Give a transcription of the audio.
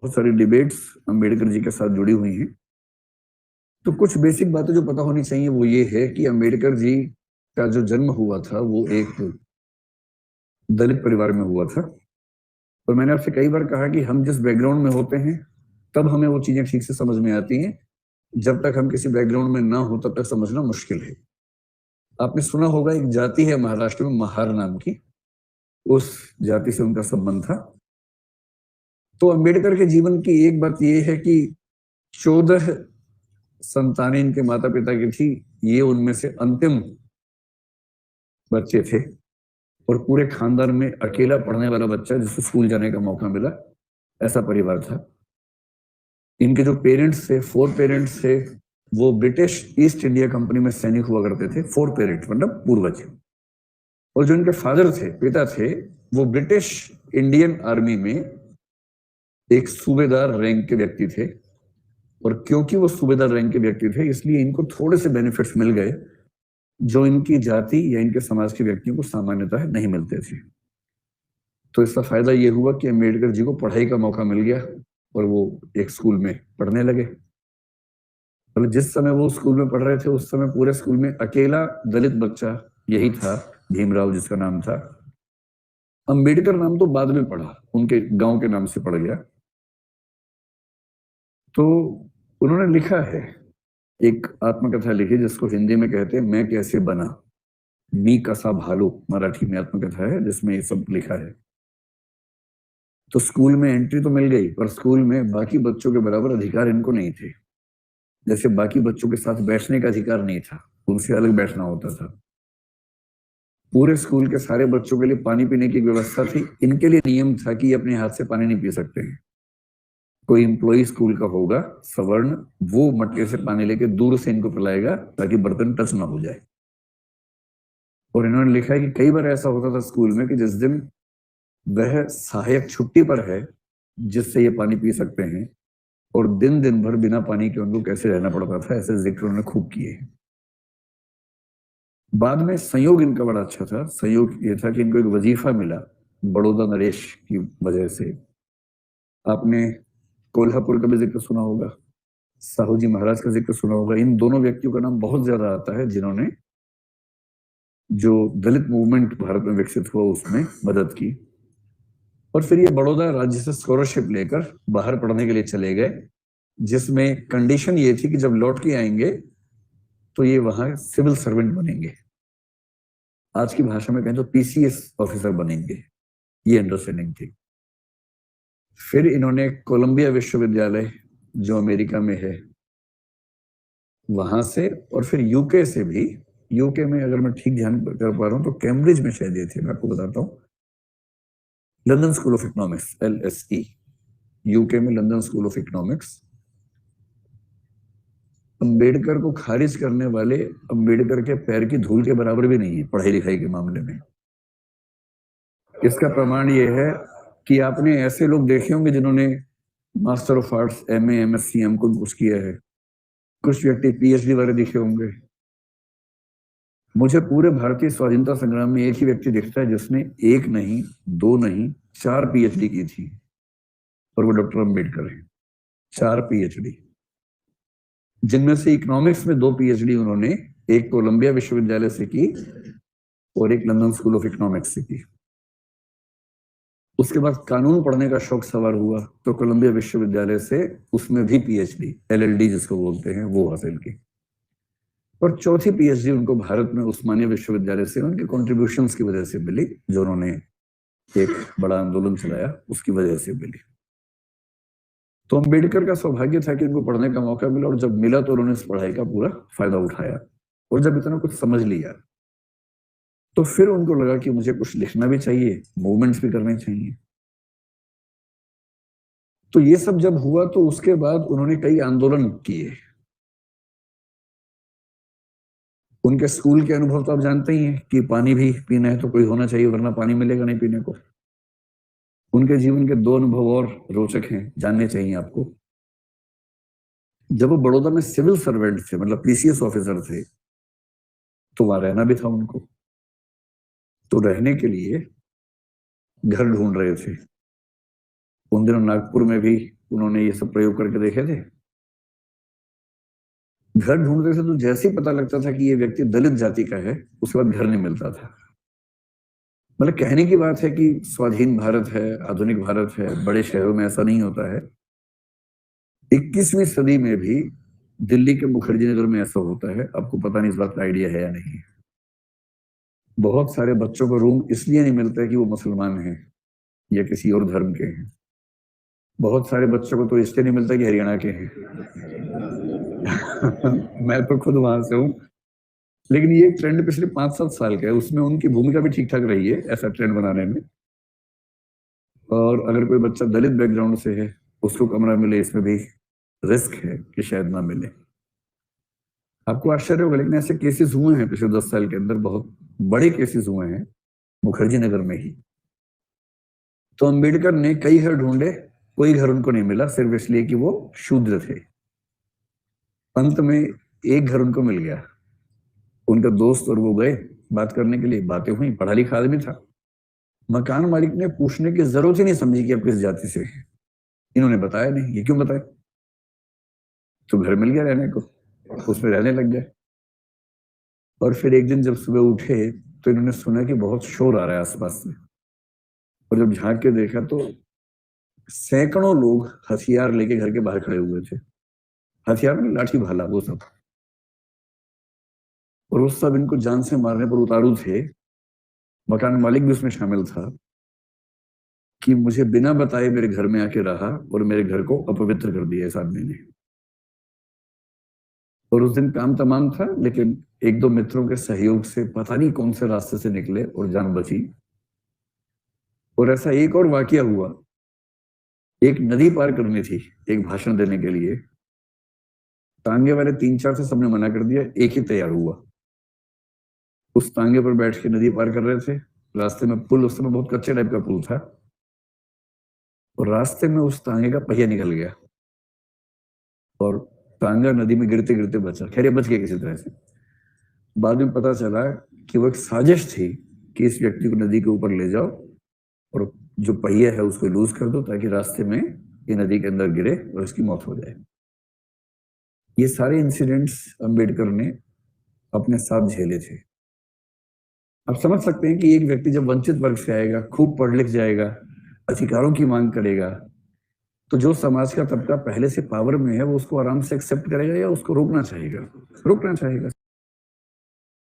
बहुत सारी डिबेट्स अम्बेडकर जी के साथ जुड़ी हुई हैं। तो कुछ बेसिक बातें जो पता होनी चाहिए वो ये है कि अम्बेडकर जी का जो जन्म हुआ था वो एक दलित परिवार में हुआ था। और मैंने आपसे कई बार कहा कि हम जिस बैकग्राउंड में होते हैं तब हमें वो चीजें ठीक से समझ में आती हैं, जब तक हम किसी बैकग्राउंड में ना हो तब तक समझना मुश्किल है। आपने सुना होगा एक जाति है महाराष्ट्र में महार नाम की, उस जाति से उनका संबंध था। तो अम्बेडकर के जीवन की एक बात यह है कि 14 संतानें इनके माता पिता की थी, ये उनमें से अंतिम बच्चे थे और पूरे खानदान में अकेला पढ़ने वाला बच्चा जिसको स्कूल जाने का मौका मिला, ऐसा परिवार था। इनके जो पेरेंट्स थे, 4 पेरेंट्स थे, वो ब्रिटिश ईस्ट इंडिया कंपनी में सैनिक हुआ करते थे। 4 पेरेंट्स मतलब पूर्वज। और जो इनके फादर थे, पिता थे, वो ब्रिटिश इंडियन आर्मी में एक सूबेदार रैंक के व्यक्ति थे। और क्योंकि वो सूबेदार रैंक के व्यक्ति थे इसलिए इनको थोड़े से बेनिफिट्स मिल गए जो इनकी जाति या इनके समाज के व्यक्तियों को सामान्यतः नहीं मिलते थे। तो इसका फायदा ये हुआ कि अम्बेडकर जी को पढ़ाई का मौका मिल गया और वो एक स्कूल में पढ़ने लगे। और जिस समय वो स्कूल में पढ़ रहे थे उस समय पूरे स्कूल में अकेला दलित बच्चा यही था, भीमराव जिसका नाम था। अम्बेडकर नाम तो बाद में पढ़ा, उनके गांव के नाम से पड़ गया। तो उन्होंने लिखा है, एक आत्मकथा लिखी जिसको हिंदी में कहते हैं मैं कैसे बना, मी कसा भालू मराठी में आत्मकथा है जिसमें ये सब लिखा है। तो स्कूल में एंट्री तो मिल गई पर स्कूल में बाकी बच्चों के बराबर अधिकार इनको नहीं थे। जैसे बाकी बच्चों के साथ बैठने का अधिकार नहीं था, उनसे अलग बैठना होता था। पूरे स्कूल के सारे बच्चों के लिए पानी पीने की व्यवस्था थी, इनके लिए नियम था कि ये अपने हाथ से पानी नहीं पी सकते हैं। कोई एम्प्लॉय स्कूल का होगा सवर्ण, वो मटके से पानी लेके दूर से इनको पिलाएगा ताकि बर्तन टच ना हो जाए। और इन्होंने लिखा है कि कई बार ऐसा होता था स्कूल में कि जिस दिन वह सहायक छुट्टी पर है जिससे ये पानी पी सकते हैं, और दिन दिन भर बिना पानी के उनको कैसे रहना पड़ता था, ऐसे जिक्र उन्होंने खूब किए। बाद में संयोग इनका बड़ा अच्छा था। संयोग ये था कि इनको एक वजीफा मिला बड़ौदा नरेश की वजह से। आपने कोल्हापुर का भी जिक्र सुना होगा, साहू जी महाराज का जिक्र सुना होगा। इन दोनों व्यक्तियों का नाम बहुत ज्यादा आता है जिन्होंने जो दलित मूवमेंट भारत में विकसित हुआ उसमें मदद की। और फिर ये बड़ौदा राज्य से स्कॉलरशिप लेकर बाहर पढ़ने के लिए चले गए, जिसमें कंडीशन ये थी कि जब लौट के आएंगे तो ये वहां सिविल सर्वेंट बनेंगे, आज की भाषा में कहें तो पीसीएस ऑफिसर बनेंगे, ये अंडरस्टैंडिंग थी। फिर इन्होंने कोलंबिया विश्वविद्यालय जो अमेरिका में है वहां से, और फिर यूके से भी, यूके में अगर मैं ठीक ध्यान कर पा रहा हूं तो कैम्ब्रिज में शायद ये थे, मैं आपको बताता हूँ, London School of Economics LSE, UK में London School of Economics. Ambedkar को खारिज करने वाले अम्बेडकर के पैर की धूल के बराबर भी नहीं है पढ़ाई लिखाई के मामले में। इसका प्रमाण यह है कि आपने ऐसे लोग देखे होंगे जिन्होंने master of arts, MA MSc M कुछ किया है, कुछ व्यक्ति PhD वाले दिखे होंगे। मुझे पूरे भारतीय स्वाधीनता संग्राम में एक ही व्यक्ति दिखता है जिसने एक नहीं, 2 नहीं, 4 PhD की थी, और वो डॉक्टर अम्बेडकर है। 4 PhD, जिनमें से इकोनॉमिक्स में 2 PhD उन्होंने एक कोलंबिया विश्वविद्यालय से की और एक लंदन स्कूल ऑफ इकोनॉमिक्स से की। उसके बाद कानून पढ़ने का शौक सवार हुआ तो कोलंबिया विश्वविद्यालय से उसमें भी PhD LLD जिसको बोलते हैं वो हासिल की। और चौथी PhD उनको भारत में उस्मानिया विश्वविद्यालय से उनके कॉन्ट्रीब्यूशंस की वजह से मिली, जो उन्होंने एक बड़ा आंदोलन चलाया उसकी वजह से मिली। तो अम्बेडकर का सौभाग्य था कि उनको पढ़ने का मौका मिला, और जब मिला तो उन्होंने इस पढ़ाई का पूरा फायदा उठाया। और जब इतना कुछ समझ लिया तो फिर उनको लगा कि मुझे कुछ लिखना भी चाहिए, मूवमेंट्स भी करने चाहिए। तो ये सब जब हुआ तो उसके बाद उन्होंने कई आंदोलन किए। उनके स्कूल के अनुभव तो आप जानते ही हैं कि पानी भी पीना है तो कोई होना चाहिए वरना पानी मिलेगा नहीं पीने को। उनके जीवन के 2 अनुभव और रोचक हैं, जानने चाहिए आपको। जब वो बड़ौदा में सिविल सर्वेंट थे, मतलब PCS ऑफिसर थे, तो वहां रहना भी था उनको। तो रहने के लिए घर ढूंढ रहे थे। उन दिनों नागपुर में भी उन्होंने ये सब प्रयोग करके देखे थे। घर ढूंढते थे तो जैसे ही पता लगता था कि ये व्यक्ति दलित जाति का है, उसके बाद घर नहीं मिलता था। मतलब कहने की बात है कि स्वाधीन भारत है, आधुनिक भारत है, बड़े शहरों में ऐसा नहीं होता है। 21वीं सदी में भी दिल्ली के मुखर्जी नगर में ऐसा होता है। आपको पता नहीं इस बात का आइडिया है या नहीं। बहुत सारे बच्चों को रूम इसलिए नहीं मिलता है कि वो मुसलमान हैं या किसी और धर्म के हैं। बहुत सारे बच्चों को तो इसलिए नहीं मिलता कि हरियाणा के हैं। मैं तो खुद वहां से हूँ। लेकिन ये ट्रेंड पिछले 5-7 साल का है, उसमें उनकी भूमिका भी ठीक ठाक रही है ऐसा ट्रेंड बनाने में। और अगर कोई बच्चा दलित बैकग्राउंड से है, उसको कमरा मिले, इसमें भी रिस्क है कि शायद ना मिले। आपको आश्चर्य होगा, लेकिन ऐसे केसेस हुए हैं पिछले 10 साल के अंदर, बहुत बड़े केसेस हुए हैं मुखर्जी नगर में ही। तो अंबेडकर ने कई घर ढूंढे, कोई घर उनको नहीं मिला, सिर्फ इसलिए कि वो शूद्र थे। अंत में एक घर उनको मिल गया। उनका दोस्त और वो गए बात करने के लिए, बातें हुई, पढ़ा लिखा आदमी था। मकान मालिक ने पूछने की जरूरत ही नहीं समझी कि आप किस जाति से हैं। इन्होंने बताया नहीं, ये क्यों बताए? तो घर मिल गया रहने को, उसमें रहने लग गए। और फिर एक दिन जब सुबह उठे तो इन्होंने सुना कि बहुत शोर आ रहा है आसपास से। और जब झांक के देखा तो सैकड़ों लोग हथियार लेके घर के बाहर खड़े हुए थे। हथियार में लाठी भाला वो सब, और वो सब इनको जान से मारने पर उतारू थे। मकान मालिक भी उसमें शामिल था कि मुझे बिना बताए मेरे घर में आके रहा और मेरे घर को अपवित्र कर दिया इस आदमी ने। और उस दिन काम तमाम था, लेकिन एक दो मित्रों के सहयोग से पता नहीं कौन से रास्ते से निकले और जान बची। और ऐसा एक और वाकया हुआ। एक नदी पार करनी थी एक भाषण देने के लिए, तांगे वाले 3-4 से सबने मना कर दिया, एक ही तैयार हुआ। उस तांगे पर बैठ के नदी पार कर रहे थे। रास्ते में पुल, उस समय बहुत कच्चे टाइप का पुल था, और रास्ते में उस तांगे का पहिया निकल गया और तांगा नदी में गिरते गिरते बचा। खैर, बच गया किसी तरह से। बाद में पता चला कि वो एक साजिश थी कि इस व्यक्ति को नदी के ऊपर ले जाओ और जो पहिया है उसको लूज कर दो, ताकि रास्ते में ये नदी के अंदर गिरे और इसकी मौत हो जाए। ये सारे इंसिडेंट्स अंबेडकर ने अपने साथ झेले थे। आप समझ सकते हैं कि एक व्यक्ति जब वंचित वर्ग से आएगा, खूब पढ़ लिख जाएगा, अधिकारों की मांग करेगा, तो जो समाज का तबका पहले से पावर में है वो उसको आराम से एक्सेप्ट करेगा या उसको रोकना चाहेगा? रोकना चाहेगा।